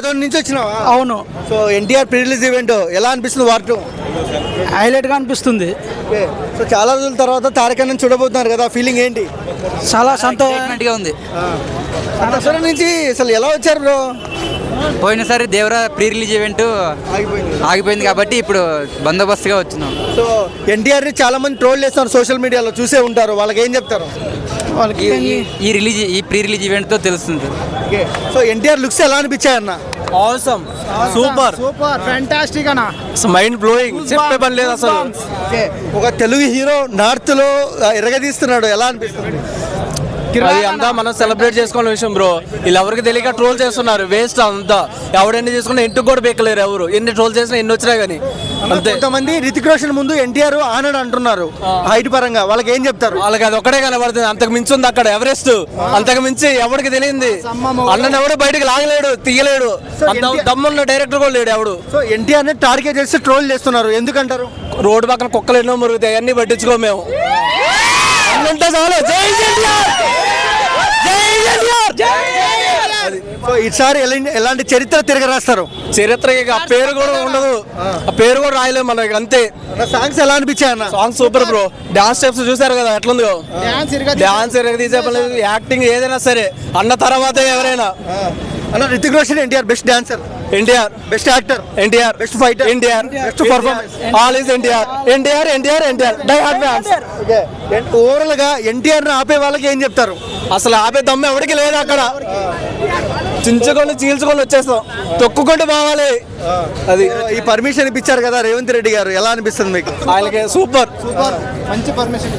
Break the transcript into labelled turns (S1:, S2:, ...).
S1: ఆదోని నుంచి వచ్చినావా?
S2: అవును,
S1: so NTR pre release event ఎలా అనిపిస్తుంది వార్ 2?
S2: హైలైట్గా అనిపిస్తుంది.
S1: ఓకే. సో చాలా రోజుల తర్వాత తారక అన్నని చూడబోతున్నారు కదా, ఫీలింగ్ ఏంటి?
S2: చాలా
S3: ఎక్సైట్మెంట్గా ఉంది.
S1: దసరా నుంచి అసలు ఎలా వచ్చారు బ్రో?
S3: పోయినసారి దేవరా ప్రీ రిలీజ్ ఈవెంట్ ఆగిపోయింది కాబట్టి ఇప్పుడు బందోబస్తుగా వచ్చినాం.
S1: సో ఎన్టీఆర్ని చాలా మంది ట్రోల్ చేస్తారు సోషల్ మీడియాలో, చూసే ఉంటారు, వాళ్ళకి ఏం చెప్తారు?
S2: వాళ్ళకి
S3: ఈ ప్రీ రిలీజ్ ఈవెంట్తో తెలుస్తుంది.
S1: ఓకే. సో ఎన్టీఆర్ లుక్స్ ఎలా అనిపించాయన్న?
S4: ఆసమ్, సూపర్
S2: ఫ్యాంటాస్టిక్ అన్న,
S4: మైండ్ బ్లోయింగ్, చెప్పే పని లేదు అసలు.
S1: ఓకే. ఒక తెలుగు హీరో నార్త్ లో ఎరగదీస్తున్నాడు, ఎలా అనిపిస్తుంది?
S4: అది అంతా మనం సెలబ్రేట్ చేసుకోవాల విషయం బ్రో. వీళ్ళు ఎవరికి తెలియక ట్రోల్ చేస్తున్నారు, వేస్ట్ అంతా. ఎవడెన్ని చేసుకున్నా ఇంటికి కూడా బేకలేరు ఎవరు, ఎన్ని ట్రోల్ చేసినా ఎన్ని వచ్చినా కానీ అంతే.
S1: కొంతమంది రితిక్ రోషన్ ముందు ఎన్టీఆర్ ఆనడు అంటున్నారు హైట్ పరంగా, వాళ్ళకి ఏం చెప్తారు?
S4: వాళ్ళకి అది ఒక్కడే కనబడుతుంది, అంతకు మించి ఉంది అక్కడ ఎవరెస్ట్. అంతకు మించి ఎవరికి తెలియంది, అన్నని ఎవడు బయటకు లాగలేడు, తీయలేడు, అంత దమ్మున్న డైరెక్టర్ కూడా లేడు ఎవడు.
S1: సో ఎన్టీఆర్ ని టార్గెట్ చేసి ట్రోల్ చేస్తున్నారు, ఎందుకంటారు?
S4: రోడ్డు పక్కన కుక్కలు ఎన్నో మురుగుతాయి, అన్ని పట్టించుకో మేము. అన్నంటే చాలు. జై ఎన్టీఆర్, జై ఎన్టీఆర్.
S1: సో ఈసారి ఎలాంటి చరిత్ర తిరగరాస్తారు?
S4: చరిత్రకి ఆ పేరు కూడా ఉండదు, ఆ పేరు కూడా రాయలేము మనకి, అంతే.
S1: సాంగ్స్ ఎలా అనిపించాయి అన్న?
S4: Song super bro. Dance steps చూసారు కదా ఎట్లుందో, డాన్స్ తీసే యాక్టింగ్ ఏదైనా సరే అన్న తర్వాతే ఎవరైనా.
S1: అన్న Hrithik Roshan NTR best dancer,
S4: NTR
S1: best actor,
S4: NTR
S1: best fighter,
S4: NTR
S1: best performance,
S4: all is NTR, NTR NTR NTR, die hard fans.
S1: Overall గా ఎన్టీఆర్ ని ఆపే వాళ్ళకి ఏం చెప్తారు?
S4: అసలు ఆపే దమ్ము ఎవరికి లేదు అక్కడ, చించుకొని చీల్చుకొని వచ్చేస్తాం, తొక్కుకుంటూ పోవాలి. అది
S1: ఈ పర్మిషన్ ఇప్పించారు కదా రేవంత్ రెడ్డి గారు, ఎలా అనిపిస్తుంది మీకు?
S4: ఆయనకి సూపర్.
S1: మంచి పర్మిషన్.